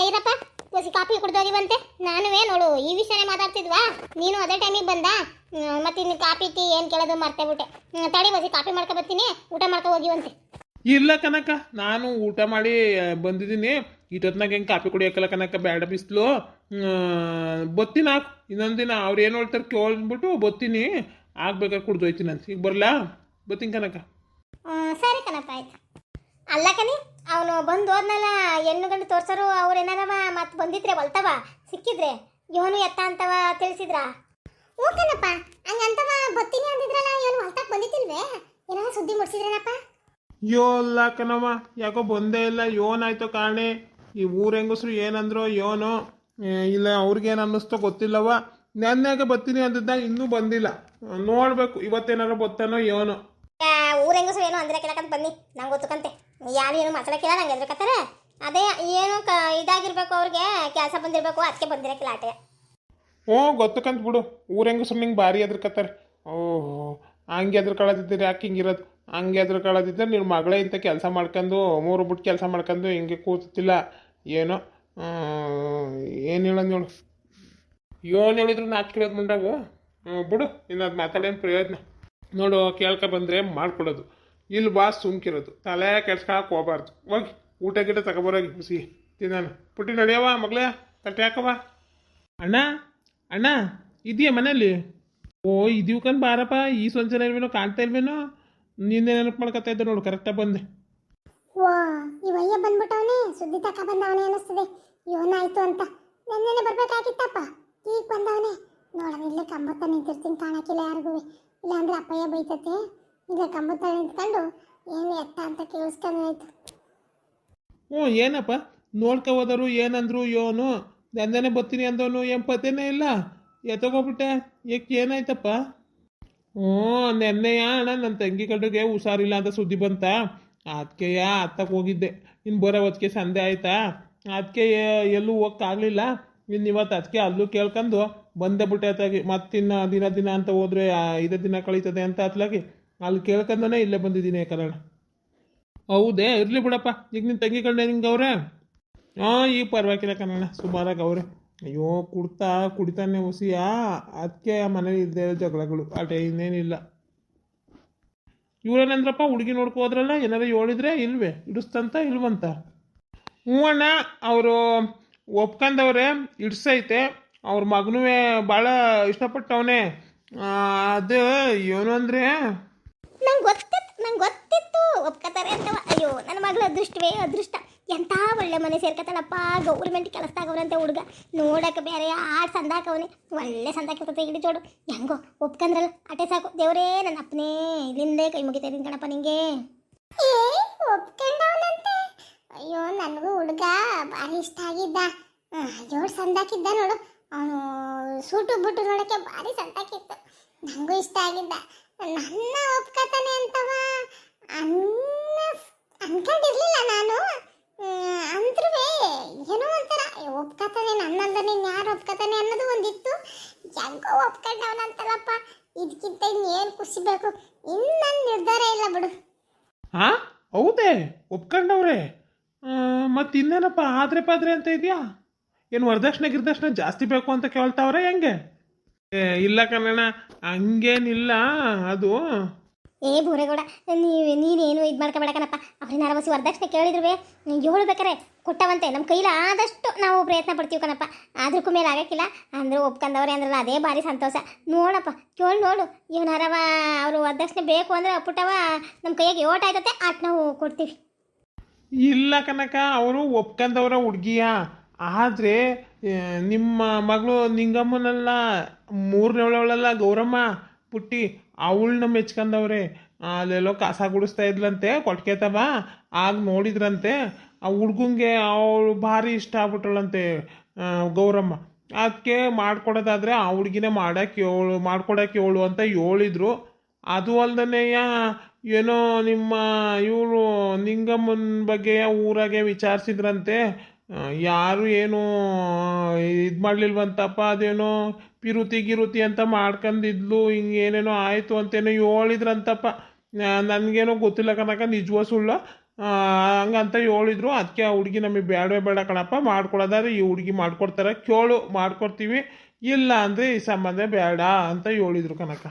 ಇರಪ್ಪ, ಹೊಸಿ ಕಾಫಿ ಕುಡ್ದೋಗಿವಂತೆ. ನಾನುವೇ ನೋಡು ಈ ವಿಷಯನೇ ಮಾತಾಡ್ತಿದ್ವಾ, ನೀನು ಅದೇ ಟೈಮಿಗೆ ಬಂದ. ಮತ್ತೆ ಇನ್ನು ಕಾಫಿ ಟೀ ಏನು ಕೇಳೋದು ಮರ್ತೇ ಬಿಟ್ಟೆ. ತಡಿ ಹೊಸಿ ಕಾಫಿ ಮಾಡ್ಕೊ ಬರ್ತೀನಿ, ಊಟ ಮಾಡ್ಕೊ ಹೋಗಿವಂತೆ. ಇಲ್ಲ ಕನಕ, ನಾನು ಊಟ ಮಾಡಿ ಬಂದಿದ್ದೀನಿ. ಇಟ್ಟೊತ್ನಾಗ ಹೆಂಗೆ ಕಾಫಿ ಕುಡಿಯೋಕ್ಕಲ್ಲ ಕನಕ, ಬೇಡ ಬಿಸಿಲು. ಬತ್ತೀನಿ ಹಾಕು, ಇನ್ನೊಂದು ದಿನ ಅವ್ರು ಏನು ಹೇಳ್ತಾರೆ ಕೇಳ್ಬಿಟ್ಟು ಬತ್ತೀನಿ. ಆಗ್ಬೇಕಾದ್ರೆ ಕುಡ್ದೋಯ್ತೀನಿ ಅಂತ. ಈಗ ಬರಲಾ? ಬತ್ತೀನಿ ಕನಕ. ಸರಿ ಕಣಪ್ಪ, ಆಯ್ತು. ಅಲ್ಲ ಕಣಿ, ಅವನು ಬಂದು ಹೋದ್ನಲ್ಲ ಹೆಣ್ಣು ಗಂಡು ತೋರ್ಸೋರು, ಅವ್ರು ಏನಾರವ ಮತ್ತೆ ಬಂದಿದ್ರೆ ಹೊಲ್ತವ ಸಿಕ್ಕಿದ್ರೆ ಇವನು ಎತ್ತ ಅಂತವ ತಿಳಿಸಿದ್ರ? ಹ್ಞೂ ಕಣಪ್ಪ, ಹಂಗಂತವ ಬತ್ತೀನಿ ಅಂದಿದ್ರಲ್ಲ, ಇವನು ಹೊಲ್ತಕ್ಕೆ ಬಂದಿತ್ತಿಲ್ವೇ? ಏನಾರ ಸುದ್ದಿ ಮುಡ್ಸಿದ್ರೇನಪ್ಪ? ಯೋ ಅಲ್ಲ ಕಣವ, ಯಾಕೋ ಬಂದೇ ಇಲ್ಲ. ಏನಾಯ್ತೋ ಕಾಣೆ. ಈ ಊರ ಹೆಂಗಸ್ರು ಏನಂದ್ರೋ ಏನೋ, ಇಲ್ಲ ಅವ್ರಿಗೇನು ಅನ್ನಿಸ್ತೋ ಗೊತ್ತಿಲ್ಲವ. ನೆನ್ನೆಗೆ ಬರ್ತೀನಿ ಅಂದಿದ್ದ, ಇನ್ನೂ ಬಂದಿಲ್ಲ. ನೋಡ್ಬೇಕು ಇವತ್ತೇನಾರು ಬತ್ತಾನೋ ಏನೋ. ಊರ ಹೆಂಗಸ್ರು ಏನೋ ಅಂದ್ರೆ ಕೇಳಕಂತ ಬನ್ನಿ, ನಂಗೆ ಗೊತ್ತಕಂತೆ. ಯಾರು ಏನು ಮಾತಾಡಕ್ಕಿಲ್ಲ, ನಂಗೆ ಎದ್ರಕತ್ತಾರೆ. ಅದೇ ಏನು ಇದಾಗಿರ್ಬೇಕು, ಅವ್ರಿಗೆ ಕೆಲಸ ಬಂದಿರಬೇಕು, ಅದಕ್ಕೆ ಬಂದಿರಕ್ಕಿಲ್ಲ ಆಟೆ. ಗೊತ್ತಕಂತ ಬಿಡು. ಊರ ಹೆಂಗಸ್ರು ನಿಂಗೆ ಭಾರಿ ಎದ್ರಕತ್ತಾರೆ. ಓಹೋ, ಹಂಗೆ ಎದ್ರಕಳದಿದ್ದೀರಿ, ಯಾಕೆ ಹಿಂಗಿರೋದು? ಹಂಗೆ ಎದ್ರಕಳದಿದ್ದರೆ ನಿಮ್ಮ ಮಗಳೇ ಇಂಥ ಕೆಲಸ ಮಾಡ್ಕೊಂಡು, ಮೂರು ಬಿಟ್ಟು ಕೆಲಸ ಮಾಡ್ಕೊಂಡು ಹಿಂಗೆ ಕೂತಿಲ್ಲ ಏನೋ. ಏನು ಹೇಳೋದು ನೋಡು, ಏನು ಹೇಳಿದ್ರು ನಾಚ್ಕೊಳ್ಳೋದು ಮುಂಡಾಗ. ಬಿಡು, ಇನ್ನು ಅದು ಮಾತಾಡೋನು ಪ್ರಯೋಜನ. ನೋಡು, ಕೇಳ್ಕೊ ಬಂದರೆ ಮಾಡ್ಕೊಡೋದು, ಇಲ್ಲಿ ಬಾಸ್ ಸುಮ್ಕಿರೋದು, ತಲೆ ಕೆಡ್ಸ್ಕೊಳಕ್ಕೆ ಹೋಗ್ಬಾರ್ದು. ಹೋಗಿ ಊಟ ಗಿಟ ತಗೊಬರೋಗಿ ಹುಸಿ ತಿನ್ನಾನು. ಪುಟ್ಟಿ ನಡೆಯವ ಮಗಳೇ, ತಟ್ಟೆ ಹಾಕವ. ಅಣ್ಣ ಇದೆಯಾ ಮನೇಲಿ? ಇದೀವ್ ಕಣ್ ಬಾರಪ್ಪ. ಈ ಸಂಚನ ಇಲ್ವೇನೋ, ಕಾಣ್ತಾ ಇಲ್ವೇನೋ? ನಿನ್ನೆ ನೆನಪು ಮಾಡ್ಕೊತಾ ಇದ್ದೆ ನೋಡು, ಕರೆಕ್ಟಾಗಿ ಬಂದೆ. ವಾ, ಇವಯ್ಯ ಬಂದ್ಬಿಟ್ಟವನೇ, ಸುದ್ದಿ ತಕ ಬಂದವನೇ ಅನ್ನಿಸ್ತದೆ. ಏನಾಯ್ತು ಅಂತ ನೆನ್ನೆನೆ ಬರ್ಬೇಕಾಗಿತ್ತಪ್ಪ, ಈಗ ಬಂದವನೇ. ನೋಡೋಣ, ಇಲ್ಲೇ ಕಂಬತ್ತ ನಿಂತಿರ್ತೀನಿ, ಕಾಣಕ್ಕಿಲ್ಲ ಯಾರಿಗೂ. ಇಲ್ಲಾಂದ್ರೆ ಅಪ್ಪಯ್ಯ ಬೈತತೆ. ಇಲ್ಲೇ ಕಂಬತ್ತ ನಿಂತ್ಕೊಂಡು ಏನು ಎತ್ತ ಅಂತ ಕೇಳಿಸ್ಕೊಂಡಾಯ್ತು. ಹ್ಞೂ, ಏನಪ್ಪ ನೋಡ್ಕೊ ಹೋದರು, ಏನಂದ್ರು ಯೋನು ನೆನ್ನೆನೆ ಬರ್ತೀನಿ ಅಂದವನು, ಏನು ಪತೇನೇ ಇಲ್ಲ, ಎತ್ತೋಗ್ಬಿಟ್ಟೆ. ಏನಾಯ್ತಪ್ಪ? ಹ್ಞೂ, ನೆನ್ನೆಯ ಅಣ್ಣ ನನ್ನ ತಂಗಿ ಕಡೆಗೆ ಹುಷಾರಿಲ್ಲ ಅಂತ ಸುದ್ದಿ ಬಂತ, ಅದಕ್ಕೆಯ ಹತ್ತಕ್ಕೆ ಹೋಗಿದ್ದೆ. ಇನ್ನು ಬರೋ ಹೊತ್ತಿಗೆ ಸಂಧೆ ಆಯ್ತಾ, ಅದಕ್ಕೆ ಎಲ್ಲೂ ಹೋಗಕ್ಕಾಗಲಿಲ್ಲ. ಇನ್ನು ಇವತ್ತು ಅದಕ್ಕೆ ಅಲ್ಲೂ ಕೇಳ್ಕೊಂಡು ಬಂದೇ ಬಿಟ್ಟೆ. ಅತ್ತಾಗಿ ಮತ್ತಿನ್ನು ದಿನ ಅಂತ ಹೋದರೆ 5 ದಿನ ಕಳೀತದೆ ಅಂತ ಅತ್ಲಾಗಿ ಅಲ್ಲಿ ಕೇಳ್ಕೊಂಡೇ ಇಲ್ಲೇ ಬಂದಿದ್ದೀನಿ ಕಾರಣ. ಹೌದೇ, ಇರಲಿ ಬಿಡಪ್ಪ. ಈಗ ನಿನ್ನ ತಂಗಿ ಕಂಡೆ ನಿಂಗೆ ಅವ್ರೆ? ಹಾಂ, ಈಗ ಪರವಾಗಿಲ್ಲ ಕಣಣ್ಣ, ಸುಮಾರಾಗಿ ಅವ್ರೆ. ಅಯ್ಯೋ, ಕುಡಿತಾನೆ ಹುಸಿಯ, ಅದಕ್ಕೆ ಮನೇಲಿ ಇದ್ದೇ ಜಗಳಗಳು ಅಟೆ, ಇನ್ನೇನಿಲ್ಲ. ಇವ್ರೇನಂದ್ರಪ್ಪ, ಹುಡುಗಿ ನೋಡ್ಕೊ ಹೋದ್ರಲ್ಲ, ಏನಾರು ಹೇಳಿದ್ರೆ ಇಲ್ವೇ, ಇಡಿಸ್ತಂತ ಇಲ್ವಂತ? ಹ್ಞೂ ಅಣ್ಣ, ಅವರು ಒಪ್ಕೊಂಡವ್ರೆ, ಇಡ್ಸೈತೆ. ಅವ್ರ ಮಗನೂ ಭಾಳ ಇಷ್ಟಪಟ್ಟವನೇ. ಅದು ಏನು ಅಂದರೆ, ನಂಗೆ ಗೊತ್ತಿತ್ತು ಒಪ್ಕೋತಾರೆ ಅಂತ. ಅಯ್ಯೋ, ನನ್ನ ಮಗಳು ಅದೃಷ್ಟವೇ ಅದೃಷ್ಟ. ಎಂಥ ಒಳ್ಳೆ ಮನೆ ಸೇರ್ಕತಾನಪ್ಪ, ಗೌರ್ಮೆಂಟ್ ಕೆಲಸದಾಗವ್ರಂತೆ ಹುಡುಗ. ನೋಡಕ್ಕೆ ಬೇರೆ ಆಡ್ ಸಂದಾಕವನೇ, ಒಳ್ಳೆ ಸಂದಾಕಿರ್ತದೆ. ಇಡಿ ಜೋಡು ಹೆಂಗೋ ಒಪ್ಕೊಂಡ್ರಲ್ಲ, ಅಟೆ ಸಾಕು. ದೇವರೇ ನನ್ನ ಅಪ್ಪನೇ, ಇಲ್ಲಿಂದೇ ಕೈ ಮುಗಿತಾ ಇದ್ದೀನಿ ಕಣಪ್ಪ ನಿಂಗೆ. ಒಪ್ಕೊಂಡವನಂತೆ? ಅಯ್ಯೋ, ನನಗೂ ಹುಡುಗ ಭಾರಿ ಇಷ್ಟ ಆಗಿದ್ದ. ಜೋಡು ಸಂದಾಕಿದ್ದ ನೋಡು. ಅವನು ಸೂಟು ಬುಟ್ಟು ನೋಡೋಕ್ಕೆ ಭಾರಿ ಸಂದಾಕಿತ್ತು. ನನಗೂ ಇಷ್ಟ ಆಗಿದ್ದ. ನನ್ನ ಒಪ್ಕೋತಾನೆ ಅಂತವ ಅನ್ಕೊಂಡಿರ್ಲಿಲ್ಲ ನಾನು. ಅಂದ್ರೂ ಏನೋ ಒಂಥರ ಒಪ್ಕೋತಾನೆ, ನನ್ನಂದ್ರೆ ಯಾರು ಒಪ್ಕೋತಾನೆ ಅನ್ನೋದು ಒಂದಿತ್ತು. ಹೆಂಗೋ ಒಪ್ಕೊಂಡವನಂತಲ್ಲಪ್ಪ, ಇದಕ್ಕಿಂತ ಇನ್ನೇನು ಖುಷಿ ಬೇಕು. ಇನ್ನು ನನ್ನ ನಿರ್ಧಾರ ಇಲ್ಲ ಬಿಡು. ಹಾಂ, ಹೌದೇ ಒಪ್ಕೊಂಡವ್ರೆ? ಮತ್ತು ಇನ್ನೇನಪ್ಪ ಆದ್ರೆ ಪಾದ್ರೆ ಅಂತ ಇದೆಯಾ? ಏನು ವರದಕ್ಷಿಣೆ ಗಿರ್ದಕ್ಷಿಣೆ ಜಾಸ್ತಿ ಬೇಕು ಅಂತ ಕೇಳ್ತಾವ್ರೆ ಹೆಂಗೆ? ಇಲ್ಲ ಕಣಣ್ಣ, ಹಂಗೇನಿಲ್ಲ. ಅದು ಬೋರೇಗೌಡ, ನೀನೇನು ಇದು ಮಾಡ್ಕೊಬೇಡಕನಪ್ಪ. ಅವ್ರನ್ನ ಅರವಸಿ ವರದಕ್ಷಿಣೆ ಕೇಳಿದ್ರು ಹೇಳ್ಬೇಕಾರೆ ಕೊಟ್ಟವಂತೆ. ನಮ್ಮ ಕೈಲಿ ಆದಷ್ಟು ನಾವು ಪ್ರಯತ್ನ ಪಡ್ತೀವಿ ಕಣಪ್ಪ. ಅದ್ರಕ್ಕೂ ಮೇಲೆ ಆಗಕ್ಕಿಲ್ಲ ಅಂದ್ರೆ ಒಪ್ಕೊಂಡವ್ರೆ ಅಂದ್ರಲ್ಲ, ಅದೇ ಭಾರಿ ಸಂತೋಷ. ನೋಡಪ್ಪ, ಕೇಳಿ ನೋಡು. ಇವನಾರವ ಅವರು ವರದಕ್ಷಿಣೆ ಬೇಕು ಅಂದರೆ ಪುಟ್ಟವ ನಮ್ಮ ಕೈಯಾಗೆ ಓಟ್ ಆಯ್ತತೆ, ಆಟ ನಾವು ಕೊಡ್ತೀವಿ. ಇಲ್ಲ ಕನಕ, ಅವರು ಒಪ್ಕೊಂಡವ್ರ ಹುಡುಗಿಯ. ಆದರೆ ನಿಮ್ಮ ಮಗಳು ನಿಂಗಮ್ಮನಲ್ಲ, 3ನೇವಳಲ್ಲ ಗೌರಮ್ಮ ಪುಟ್ಟಿ, ಅವಳನ್ನ ಮೆಚ್ಕೊಂಡವ್ರೆ. ಅಲ್ಲೆಲ್ಲೋ ಕಸ ಗುಡಿಸ್ತಾ ಇದ್ಲಂತೆ ಕೊಟ್ಕೆತವ, ಆಗ ನೋಡಿದ್ರಂತೆ. ಆ ಹುಡ್ಗಂಗೆ ಅವಳು ಭಾರಿ ಇಷ್ಟ ಆಗ್ಬಿಟ್ರಳಂತೆ ಗೌರಮ್ಮ. ಅದಕ್ಕೆ ಮಾಡ್ಕೊಡೋದಾದರೆ ಆ ಹುಡುಗಿನೇ ಮಾಡ್ಕೊಡೋಕೆ ಹೇಳು ಅಂತ ಹೇಳಿದ್ರು. ಅದು ಅಲ್ದನೆಯ ಏನೋ ನಿಮ್ಮ ಇವರು ನಿಂಗಮ್ಮನ ಬಗ್ಗೆ ಊರಾಗೆ ವಿಚಾರಿಸಿದ್ರಂತೆ. ಯಾರು ಏನು ಇದು ಮಾಡಲಿಲ್ವಂತಪ್ಪ, ಅದೇನೋ ಪಿರುತಿ ಅಂತ ಮಾಡ್ಕೊಂಡಿದ್ಲು, ಹಿಂಗೆ ಏನೇನೋ ಆಯಿತು ಅಂತೇನೋ ಹೇಳಿದ್ರಂತಪ್ಪ. ನನಗೇನೋ ಗೊತ್ತಿಲ್ಲ ಕನಕ, ನಿಜವೋ ಸುಳ್ಳು ಹಂಗಂತ ಹೇಳಿದ್ರು. ಅದಕ್ಕೆ ಆ ಹುಡುಗಿ ನಮಗೆ ಬೇಡವೇ ಬೇಡ ಕಣಪ್ಪ, ಮಾಡ್ಕೊಡೋದಾದ್ರೆ ಈ ಹುಡುಗಿ ಮಾಡ್ಕೊಡ್ತಾರೆ, ಕೇಳು ಮಾಡ್ಕೊಡ್ತೀವಿ, ಇಲ್ಲ ಅಂದರೆ ಈ ಸಂಬಂಧ ಬೇಡ ಅಂತ ಹೇಳಿದ್ರು ಕನಕ.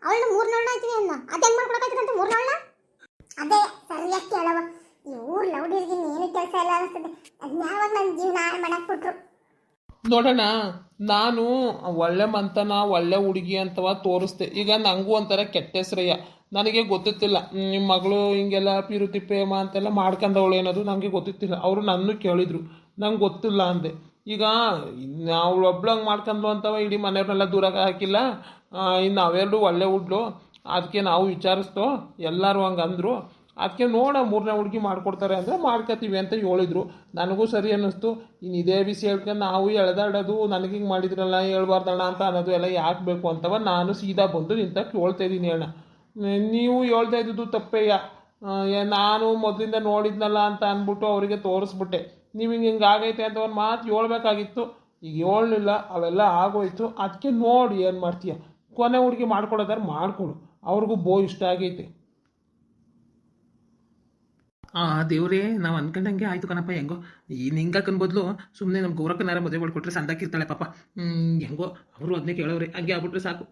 ಅವಳನ್ನ 3 ಆಯ್ತೀನಿ ಅನ್ನ ಅದೇ ಮಾಡ್ಕೊಡಕಾಯ್ತಂತ 3 ಅದೇ ಸರಿಯಾಗಿ ಕೇಳವ. ಇವ್ರು ಲೌಡಿರ್ಗೆ ಏನು ಕೆಲಸ ಇಲ್ಲ ಅನಿಸ್ತದೆ. ಅದ್ಯಾವಾಗ ನನ್ನ ಜೀವನ ಹಾಳು ಮಾಡಕ್ ಕೊಟ್ರು. ನೋಡೋಣ, ನಾನು ಒಳ್ಳೆ ಮಂತನ ಒಳ್ಳೆ ಹುಡುಗಿ ಅಂತವ ತೋರಿಸ್ದೆ. ಈಗ ನನಗೂ ಒಂಥರ ಕೆಟ್ಟ ಹೆಸ್ರಯ್ಯ. ನನಗೆ ಗೊತ್ತಿತ್ತಿಲ್ಲ ನಿಮ್ಮ ಮಗಳು ಹಿಂಗೆಲ್ಲ ಪಿರುತಿ ಪ್ರೇಮ ಅಂತೆಲ್ಲ ಮಾಡ್ಕೊಂಡವಳು ಏನದು ನನಗೆ ಗೊತ್ತಿತ್ತಿಲ್ಲ. ಅವರು ನನ್ನೂ ಕೇಳಿದ್ರು, ನಂಗೆ ಗೊತ್ತಿಲ್ಲ ಅಂದೆ. ಈಗ ಅವಳು ಒಬ್ಳಂಗೆ ಮಾಡ್ಕೊಂಡ್ಲು ಅಂತವ ಇಡೀ ಮನೆಯವ್ರನ್ನೆಲ್ಲ ದೂರಾಗ ಹಾಕಿಲ್ಲ. ಇನ್ನು ಅವೆರಡು ಒಳ್ಳೆ ಹುಡ್ಲು, ಅದಕ್ಕೆ ನಾವು ವಿಚಾರಿಸ್ತೋ, ಎಲ್ಲರೂ ಹಂಗೆ ಅಂದರು. ಅದಕ್ಕೆ ನೋಡ 3ನೇ ಹುಡುಗಿ ಮಾಡ್ಕೊಡ್ತಾರೆ ಅಂದರೆ ಮಾಡ್ಕೊತೀವಿ ಅಂತ ಹೇಳಿದ್ರು. ನನಗೂ ಸರಿ ಅನ್ನಿಸ್ತು. ಇನ್ನು ಇದೇ ಬಿಸಿ ಹೇಳ್ಕೊಂಡು ನಾವು ಎಳೆದಾಡೋದು, ನನಗೆ ಹಿಂಗೆ ಮಾಡಿದ್ರಲ್ಲ ಹೇಳ್ಬಾರ್ದಣ್ಣ ಅಂತ ಅನ್ನೋದು ಎಲ್ಲ ಯಾಕೆ ಬೇಕು ಅಂತವ ನಾನು ಸೀದಾ ಬಂದು ನಿಂತ ಕೇಳ್ತಾ ಇದ್ದೀನಿ ಅಣ್ಣ. ನೀವು ಹೇಳ್ತಾ ಇದ್ದಿದ್ದು ತಪ್ಪೇಯ. ನಾನು ಮೊದಲಿಂದ ನೋಡಿದ್ನಲ್ಲ ಅಂತ ಅಂದ್ಬಿಟ್ಟು ಅವರಿಗೆ ತೋರಿಸ್ಬಿಟ್ಟೆ. ನೀವು ಹಿಂಗೆ ಆಗೈತೆ ಅಂತ ಒಂದು ಮಾತು ಹೇಳ್ಬೇಕಾಗಿತ್ತು. ಈಗ ಹೇಳಲಿಲ್ಲ, ಅವೆಲ್ಲ ಆಗೋಯ್ತು. ಅದಕ್ಕೆ ನೋಡಿ ಏನು ಮಾಡ್ತೀಯ. ಕೊನೆ ಹುಡುಗಿ ಮಾಡ್ಕೊಡೋದಾರೆ ಮಾಡ್ಕೊಡು, ಅವ್ರಿಗೂ ಇಷ್ಟ ಆಗೈತೆ. ದೇವ್ರೇ, ನಾವು ಅನ್ಕೊಂಡಂಗೆ ಆಯಿತು ಕಣಪ್ಪ. ಹೆಂಗೋ ಈ ನಿಂಗಕ್ಕನ ಬದಲು ಸುಮ್ಮನೆ ನಮ್ಮ ಗೌರಕ್ಕನಾರ ಮದುವೆ ಮಾಡ್ಕೊಟ್ರೆ ಸಂದಾಕಿರ್ತಾಳೆ ಪಾಪ. ಹೆಂಗೋ ಅವರು ಅದನ್ನೇ ಕೇಳೋರೆ, ಹಂಗೆ ಆಗ್ಬಿಟ್ರೆ ಸಾಕು.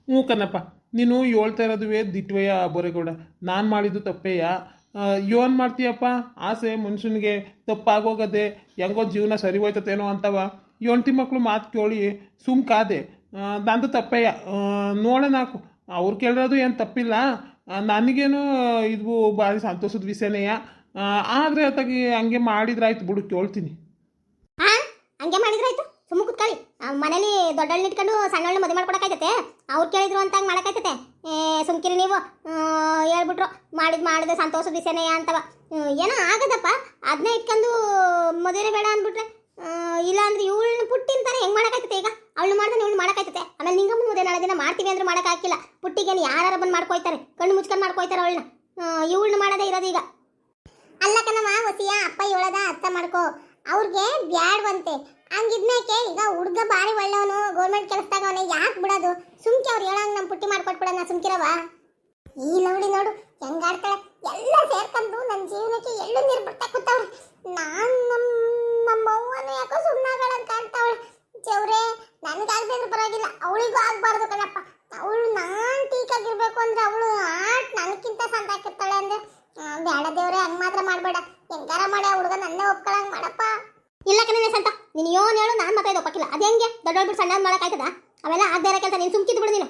ಹ್ಞೂ ಕಣಪ್ಪ, ನೀನು ಹೇಳ್ತಾ ಇರೋದುವೇ ದಿಟ್ವಯ್ಯ ಬೋರೇಗೌಡ. ನಾನು ಮಾಡಿದ್ದು ತಪ್ಪೇಯ. ಏನು ಮಾಡ್ತೀಯಪ್ಪ, ಆಸೆ ಮನುಷ್ಯನಿಗೆ ತಪ್ಪಾಗೋಗದೆ, ಹೆಂಗೋ ಜೀವನ ಸರಿ ಹೋಯ್ತತೇನೋ ಅಂತವ ಹೆಂಡ್ತಿ ಮಕ್ಕಳು ಮಾತು ಕೇಳಿ ಸುಮ್ಕಾದೆ. ನಂದು ತಪ್ಪೇಯ. ನೋಡೋಣ, ಅವ್ರು ಕೇಳಿರೋದು ಏನು ತಪ್ಪಿಲ್ಲ. ನನಗೇನು ಇದು ಭಾರಿ ಸಂತೋಷದ ವಿಷಯನೇಯ. ಆದರೆ ಅತ್ತಾಗಿ ಹಂಗೆ ಮಾಡಿದ್ರಾಯ್ತು ಬಿಡು, ಕೇಳ್ತೀನಿ. ಹಂಗೆ ಮಾಡಿದ್ರಾಯ್ತು, ಸುಮ್ಮ ಕುತ್ಕೊಳ್ಳಿ. ಮನೇಲಿ ದೊಡ್ಡಳ್ಳಿ ಇಟ್ಕೊಂಡು ಸಣ್ಣಳ್ಳಿ ಮದುವೆ ಮಾಡ್ಕೊಡಕ್ಕಾಯ್ತತೆ? ಅವ್ರು ಕೇಳಿದ್ರು ಅಂತ ಹಂಗೆ ಮಾಡೋಕ್ಕಾಯ್ತತೆ? ಸುಮ್ಕಿರಿ ನೀವು. ಹೇಳ್ಬಿಟ್ರು ಮಾಡಿದ ಸಂತೋಷದ ವಿಷಯನೇ ಅಂತವ. ಏನೋ ಆಗದಪ್ಪ, ಅದನ್ನ ಇಟ್ಕೊಂಡು ಮದುವೆ ಬೇಡ ಅಂದ್ಬಿಟ್ರೆ ಇಲ್ಲ ಅಂದ್ರೆ ಇವಳನ್ನ ಪುಟ್ಟಿಂತಾನೆ ಹೆಂಗೆ ಮಾಡೋಕ್ಕಾಯ್ತತೆ? ಈಗ ಅವಳು ಮಾಡ್ದೆ ಇವಳು ಮಾಡೋಕ್ಕಾಯ್ತತೆ? ಆಮೇಲೆ ನಿಂಗಮ್ಮ ಮದುವೆ ನಾಳೆ ದಿನ ಮಾಡ್ತೀವಿ ಅಂದ್ರೆ ಮಾಡೋಕ್ಕಾಗಿಲ್ಲ. ಪುಟ್ಟಿಗೇನು ಯಾರು ಬಂದು ಮಾಡ್ಕೊಯ್ತಾರೆ, ಕಣ್ಣು ಮುಚ್ಕೊಂಡು ಮಾಡ್ಕೊಯ್ತಾರೆ ಅವಳನ್ನ. ಇವಳನ್ನ ಮಾಡೋದೇ ಇರೋದು ಈಗ. ಅಲ್ಲ ಕಣಮ್ಮ ಹೊಸಿಯ, ಅಪ್ಪ ಹೇಳದ ಅರ್ಥ ಮಾಡ್ಕೋ. ಅವ್ರಿಗೆ ಬ್ಯಾಡ್ವಂತೆ. ಹಂಗಿದ್ಮೇಕೆ ಈಗ ಹುಡುಗ ಬಾರಿ ಒಳ್ಳೆಯವನು, ಗೌರ್ಮೆಂಟ್ ಕೆಲಸದಾಗ ಅವನೇ, ಯಾಕೆ ಬಿಡೋದು? ಸುಮ್ಕೆ ಅವ್ರು ಹೇಳಂಗೆ ನಮ್ಮ ಪುಟ್ಟಿ ಮಾಡ್ಕೊಟ್ಬಿಡೋಣ, ಸುಮ್ಕಿರವ. ಈ ನೋಡಿ ನೋಡು ಹೆಂಗಾಡ್ತಾಳೆ, ಎಲ್ಲ ಸೇರ್ಕೊಂಡು ನನ್ನ ಜೀವನಕ್ಕೆ ಎಳ್ಳು ನೀರು ಬಿಡ್ತಾ ಕೂತವ್ರೆ. ನಾನು ನಮ್ಮ ಅವ್ವನು ಯಾಕೋ ಸುಮ್ಮನಾಗಳಂತ ಕಾಣ್ತಾವಳೆ. ಚೌರೆ ನನಗಾಗದಿದ್ರೆ ಪರವಾಗಿಲ್ಲ, ಅವಳಿಗೂ ಆಗಬಾರ್ದು ಕಣಪ್ಪ. ಅವಳು ನಾನು ಟೀಕಾಗಿರ್ಬೇಕು ಅಂದ್ರೆ ಅವಳು ನನಗಿಂತ ಸಂತಾಕಿರ್ತಾಳೆ ಅಂದ್ರೆ ಬೇಡ ದೇವ್ರೆ, ಹಂಗೆ ಮಾತ್ರ ಮಾಡಬೇಡ. ಹೆಂಗಾರ ಮಾಡಿ ಆ ಹುಡುಗ ನನ್ನೇ ಒಪ್ಕೊಳ್ಳಂಗೆ ಮಾಡಪ್ಪ. ಇಲ್ಲ ಕಣನೆ ಸಂತ, ನೀನು ಏನು ಹೇಳು, ನಾನು ಮಾತ್ರ ಇದು ಒಪ್ಪಕ್ಕಿಲ್ಲ. ಅದು ಹೆಂಗೆ ದೊಡ್ಡೋಗ್ಬಿಟ್ಟು ಸಣ್ಣ ಮಾಡೋಕ್ಕಾಯ್ತದ? ಅವೆಲ್ಲ ಆಗದೇ ಇರೋ ಕೆಲಸ, ನೀನು ಸುಮ್ಕಿದ್ದು ಬಿಡು ನೀನು.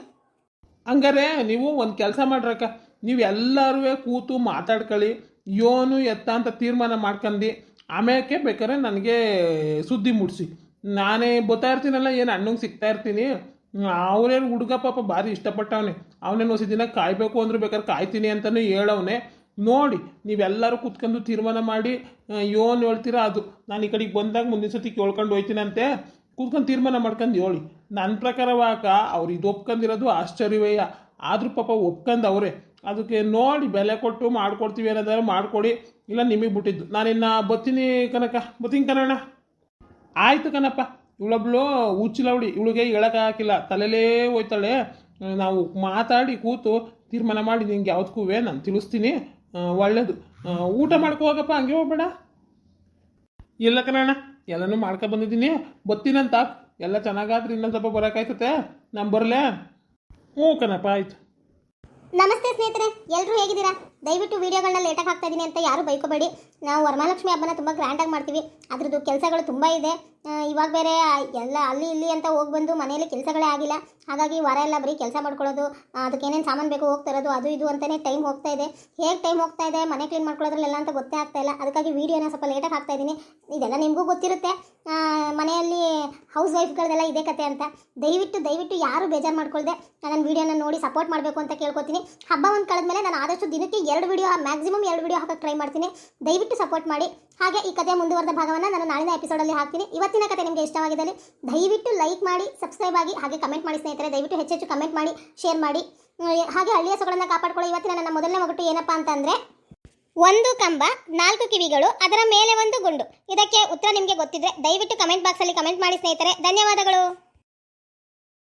ಹಂಗಾರೆ ನೀವು ಒಂದು ಕೆಲಸ ಮಾಡ್ರಕ್ಕ, ನೀವು ಎಲ್ಲರೂ ಕೂತು ಮಾತಾಡ್ಕೊಳ್ಳಿ, ಯೋನು ಎತ್ತ ಅಂತ ತೀರ್ಮಾನ ಮಾಡ್ಕೊಂಡು ಆಮೇಲೆ ಬೇಕಾದ್ರೆ ನನಗೆ ಸುದ್ದಿ ಮುಡಿಸಿ. ನಾನೇ ಬರ್ತಾ ಇರ್ತೀನಲ್ಲ, ಏನು ಅಣ್ಣಂಗೆ ಸಿಗ್ತಾ ಇರ್ತೀನಿ. ಅವನೇನು ಹುಡುಗ ಪಾಪ ಭಾರಿ ಇಷ್ಟಪಟ್ಟವನೇ, ಅವನೇನು ಹೊಸ ದಿನ ಕಾಯಬೇಕು ಅಂದ್ರೆ ಬೇಕಾದ್ರೆ ಕಾಯ್ತೀನಿ ಅಂತಲೂ ಹೇಳವನೇ. ನೋಡಿ ನೀವೆಲ್ಲರೂ ಕೂತ್ಕೊಂಡು ತೀರ್ಮಾನ ಮಾಡಿ ಏನು ಹೇಳ್ತೀರಾ ಅದು. ನಾನು ಈ ಕಡೆಗೆ ಬಂದಾಗ ಮುಂದಿನ ಸತಿ ಕೇಳ್ಕೊಂಡು ಹೋಯ್ತೀನಂತೆ, ಕೂತ್ಕೊಂಡು ತೀರ್ಮಾನ ಮಾಡ್ಕೊಂಡು ಹೇಳಿ. ನನ್ನ ಪ್ರಕಾರವಾಗ ಅವ್ರು ಇದು ಒಪ್ಕೊಂಡಿರೋದು ಆಶ್ಚರ್ಯವಯ್ಯ. ಆದರೂ ಪಾಪ ಒಪ್ಕೊಂಡವ್ರೆ, ಅದಕ್ಕೆ ನೋಡಿ ಬೆಲೆ ಕೊಟ್ಟು ಮಾಡ್ಕೊಡ್ತೀವಿ ಏನಾದರೂ ಮಾಡಿಕೊಡಿ, ಇಲ್ಲ ನಿಮಗೆ ಬಿಟ್ಟಿದ್ದು. ನಾನಿನ್ನು ಬರ್ತೀನಿ ಕಣಣ್ಣ. ಆಯಿತು ಕಣಪ್ಪ. ಇವಳೊಬ್ಳು ಹುಚ್ಚಿಲವಡಿ, ಇವಳಿಗೆ ಹೇಳೋಕ್ಕಾಗಿಲ್ಲ, ತಲೆಲೇ ಹೋಯ್ತಾಳೆ. ನಾವು ಮಾತಾಡಿ ಕೂತು ತೀರ್ಮಾನ ಮಾಡಿ ನಿಂಗೆ ಯಾವುದಕ್ಕೂ ನಾನು ತಿಳಿಸ್ತೀನಿ. ಒಳ್ಳೇದು. ಊಟ ಮಾಡ್ಕೊ ಹೋಗಪ್ಪ, ಹಂಗೆ ಹೋಗ್ಬೇಡ. ಇಲ್ಲ ಕಣಣ್ಣ, ಎಲ್ಲನೂ ಬಂದಿದ್ದೀನಿ, ಬರ್ತೀನಂತ. ಎಲ್ಲ ಚೆನ್ನಾಗಾದ್ರೆ ಇನ್ನೊಂದು ಸ್ವಲ್ಪ ಬರೋಕ್ಕಾಯ್ತತೆ, ನಾನು ಬರಲೇ? ಹ್ಞೂ ಕಣಪ್ಪ, ಆಯ್ತು. ನಮಸ್ತೆ ಸ್ನೇಹಿತರೆ, ಎಲ್ಲರೂ ಹೇಗಿದ್ದೀರಾ? ದಯವಿಟ್ಟು ವೀಡಿಯೋಗಳನ್ನ ಲೇಟಾಗಿ ಹಾಕ್ತಾ ಇದ್ದೀನಿ ಅಂತ ಯಾರು ಬೈಕೋಬೇಡಿ. ನಾವು ವರಮಹಾಲಕ್ಷ್ಮಿ ಹಬ್ಬನ ತುಂಬ ಗ್ರ್ಯಾಂಡಾಗಿ ಮಾಡ್ತೀವಿ. ಅದ್ರದ್ದು ಕೆಲಸಗಳು ತುಂಬ ಇದೆ. ಇವಾಗ ಬೇರೆ ಎಲ್ಲ ಅಲ್ಲಿ ಇಲ್ಲಿ ಅಂತ ಹೋಗಿ ಬಂದು ಮನೆಯಲ್ಲಿ ಕೆಲಸಗಳೇ ಆಗಿಲ್ಲ. ಹಾಗಾಗಿ ವಾರ ಎಲ್ಲ ಬರೀ ಕೆಲಸ ಮಾಡ್ಕೊಳ್ಳೋದು, ಅದಕ್ಕೆ ಏನೇನು ಸಾಮಾನು ಬೇಕು ಹೋಗ್ತಾ ಇರೋದು, ಅದು ಇದು ಅಂತಲೇ ಟೈಮ್ ಹೋಗ್ತಾ ಇದೆ. ಹೇಗೆ ಟೈಮ್ ಹೋಗ್ತಾ ಇದೆ, ಮನೆ ಕ್ಲೀನ್ ಮಾಡ್ಕೊಳ್ಳೋದ್ರಲ್ಲೆಲ್ಲ ಅಂತ ಗೊತ್ತೇ ಆಗ್ತಾ ಇಲ್ಲ. ಅದಕ್ಕಾಗಿ ವೀಡಿಯೋನ ಸ್ವಲ್ಪ ಲೇಟಾಗಿ ಹಾಕ್ತಾ ಇದ್ದೀನಿ. ಇದೆಲ್ಲ ನಿಮಗೂ ಗೊತ್ತಿರುತ್ತೆ, ಮನೆಯಲ್ಲಿ ಹೌಸ್ ವೈಫ್ಗಳದೆಲ್ಲ ಇದೆ ಕತೆ ಅಂತ. ದಯವಿಟ್ಟು ಯಾರು ಬೇಜಾರು ಮಾಡ್ಕೊಳ್ದೆ ನನ್ನ ವೀಡಿಯೋನ ನೋಡಿ ಸಪೋರ್ಟ್ ಮಾಡಬೇಕು ಅಂತ ಕೇಳ್ಕೊತೀನಿ. ಹಬ್ಬ ಒಂದು ಕಳೆದ್ಮೇಲೆ ನಾನು ಆದಷ್ಟು ದಿನಕ್ಕೆ 2 ವಿಡಿಯೋ, ಮ್ಯಾಕ್ಸಿಮಮ್ 2 ವಿಡಿಯೋ ಹಾಕಕ್ಕೆ ಟ್ರೈ ಮಾಡ್ತೀನಿ. ದಯವಿಟ್ಟು ಸಪೋರ್ಟ್ ಮಾಡಿ. ಹಾಗೆ ಈ ಕಥೆ ಮುಂದುವರೆದ ಭಾಗವನ್ನು ನಾನು ನಾಳಿನ ಎಪಿಸೋಡಲ್ಲಿ ಹಾಕ್ತೀನಿ. ಇವತ್ತಿನ ಕಥೆ ನಿಮಗೆ ಇಷ್ಟವಾಗಿದ್ದಲ್ಲಿ ದಯವಿಟ್ಟು ಲೈಕ್ ಮಾಡಿ, ಸಬ್ಸ್ಕ್ರೈಬ್ ಆಗಿ, ಹಾಗೆ ಕಮೆಂಟ್ ಮಾಡಿ ಸ್ನೇಹಿತರೆ. ದಯವಿಟ್ಟು ಹೆಚ್ಚು ಕಮೆಂಟ್ ಮಾಡಿ, ಶೇರ್ ಮಾಡಿ. ಹಾಗೆ ಹಳ್ಳಿಯ ಸೊಗಡನ್ನು ಕಾಪಾಡ್ಕೊಳ್ಳಿ. ಇವತ್ತಿನ ನನ್ನ ಮೊದಲನೇ ಮಗಟ್ಟು ಏನಪ್ಪ ಅಂತಂದರೆ, 1 ಕಂಬ 4 ಕಿವಿಗಳು, ಅದರ ಮೇಲೆ 1 ಗುಂಡು. ಇದಕ್ಕೆ ಉತ್ತರ ನಿಮಗೆ ಗೊತ್ತಿದ್ರೆ ದಯವಿಟ್ಟು ಕಮೆಂಟ್ ಬಾಕ್ಸಲ್ಲಿ ಕಮೆಂಟ್ ಮಾಡಿ ಸ್ನೇಹಿತರೆ. ಧನ್ಯವಾದಗಳು.